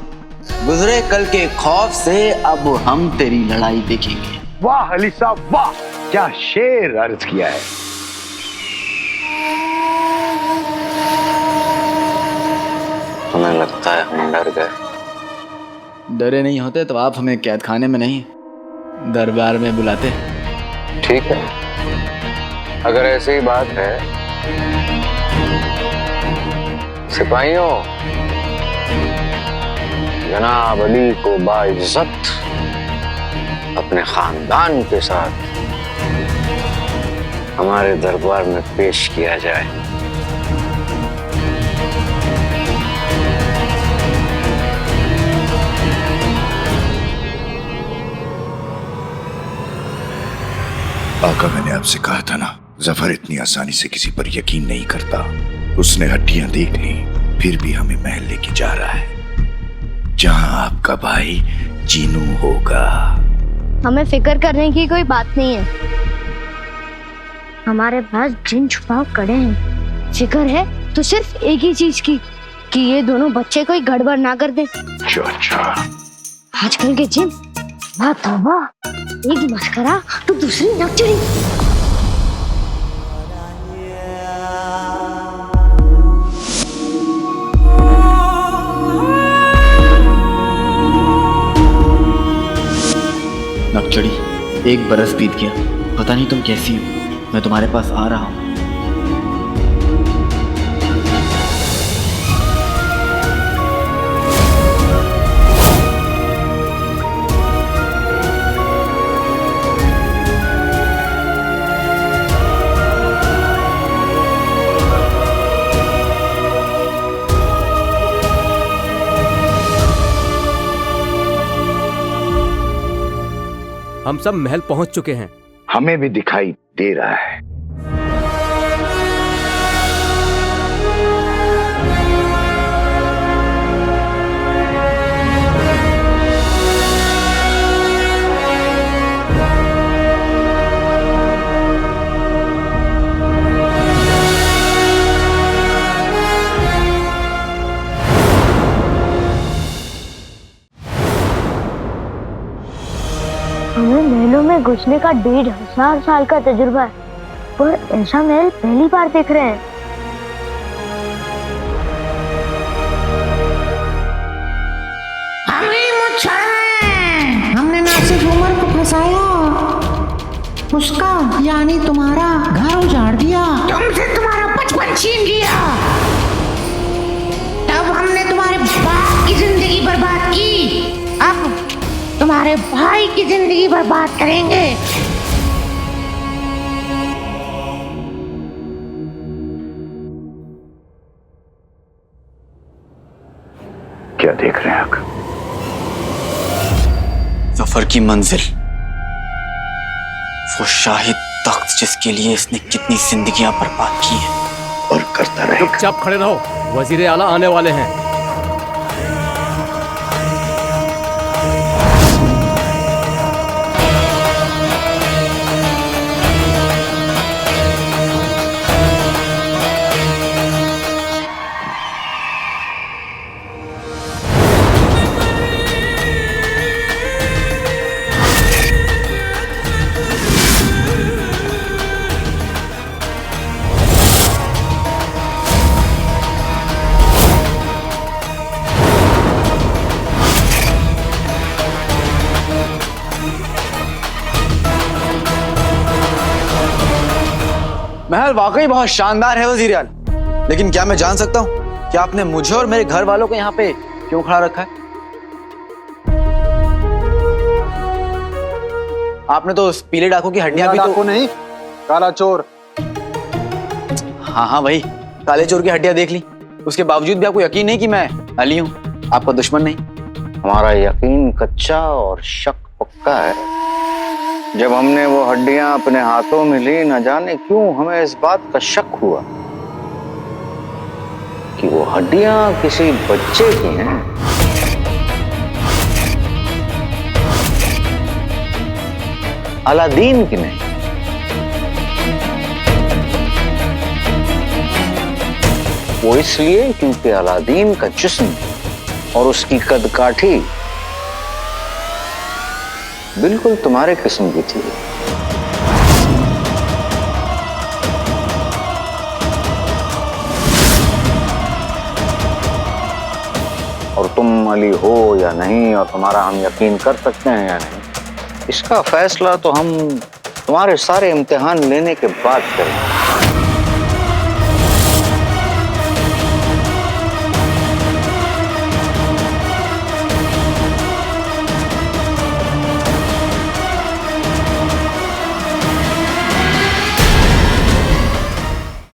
L: गुजरे कल के खौफ से अब हम तेरी लड़ाई देखेंगे।
K: वाह अली साहब वाह, क्या शेर अर्ज किया है।
E: तुम्हें लगता है हम डर गए?
L: डरे नहीं होते तो आप हमें कैद खाने में नहीं दरबार में बुलाते।
E: ठीक है, अगर ऐसी ही बात है। सिपाहियों, जनाब अली को बाइज्जत अपने खानदान के साथ हमारे दरबार में पेश किया जाए।
K: आका, मैंने आपसे कहा था ना, जफर इतनी आसानी से किसी पर यकीन नहीं करता। उसने हड्डियां देख ली, फिर भी हमें महल लेके जा रहा है जहां आपका भाई जीनू होगा।
M: हमें फिक्र करने की कोई बात नहीं है। हमारे पास जिन छुपाव कड़े हैं। फिक्र है तो सिर्फ एक ही चीज की, कि ये दोनों बच्चे कोई गड़बड़ ना कर दे।
K: अच्छा,
M: आजकल के जिम वाह तौबा, एक मस्करा तो दूसरी नक चढ़ी।
L: नकचड़ी, 1 बरस बीत गया, पता नहीं तुम कैसी हो। मैं तुम्हारे पास आ रहा हूँ।
G: हम सब महल पहुंच चुके हैं।
K: हमें भी दिखाई दे रहा है।
M: हमें महलों में घुसने का 1500 साल का तजुर्बा है, पर ऐसा महल पहली बार देख रहे हैं।
B: हमने ना सिर्फ उमर को फंसाया, उसका यानी तुम्हारा घर उजाड़ दिया, तुमसे तुम्हारा बचपन छीन लिया। तब हमने तुम्हारे बाप की जिंदगी बर्बाद की, अब तुम्हारे भाई की जिंदगी बर्बाद करेंगे।
K: क्या देख रहे हैं आप?
L: सफर की मंजिल, वो शाही तख्त जिसके लिए इसने कितनी जिंदगियां बर्बाद की हैं।
K: और करता रहे।
G: चुपचाप खड़े रहो, वजीर आला आने वाले हैं।
L: महल वाकई बहुत शानदार है वजीर आला, लेकिन क्या मैं जान सकता हूँ कि आपने मुझे और मेरे घर वालों को यहाँ पे क्यों खड़ा रखा है? आपने तो उस पीले डाकू की हड्डियां भी तो
F: नहीं, काला चोर।
L: हाँ वही काले चोर की हड्डियां देख ली, उसके बावजूद भी आपको यकीन नहीं कि मैं अली हूँ, आपका दुश्मन नहीं?
E: हमारा यकीन कच्चा और शक पक्का है। जब हमने वो हड्डियां अपने हाथों में ली, न जाने क्यों हमें इस बात का शक हुआ कि वो हड्डियां किसी बच्चे की हैं। अलादीन की नहीं। वो इसलिए क्योंकि अलादीन का जिस्म और उसकी कदकाठी बिल्कुल तुम्हारे किस्म की थी। और तुम अली हो या नहीं, और तुम्हारा हम यकीन कर सकते हैं या नहीं, इसका फैसला तो हम तुम्हारे सारे इम्तिहान लेने के बाद करेंगे।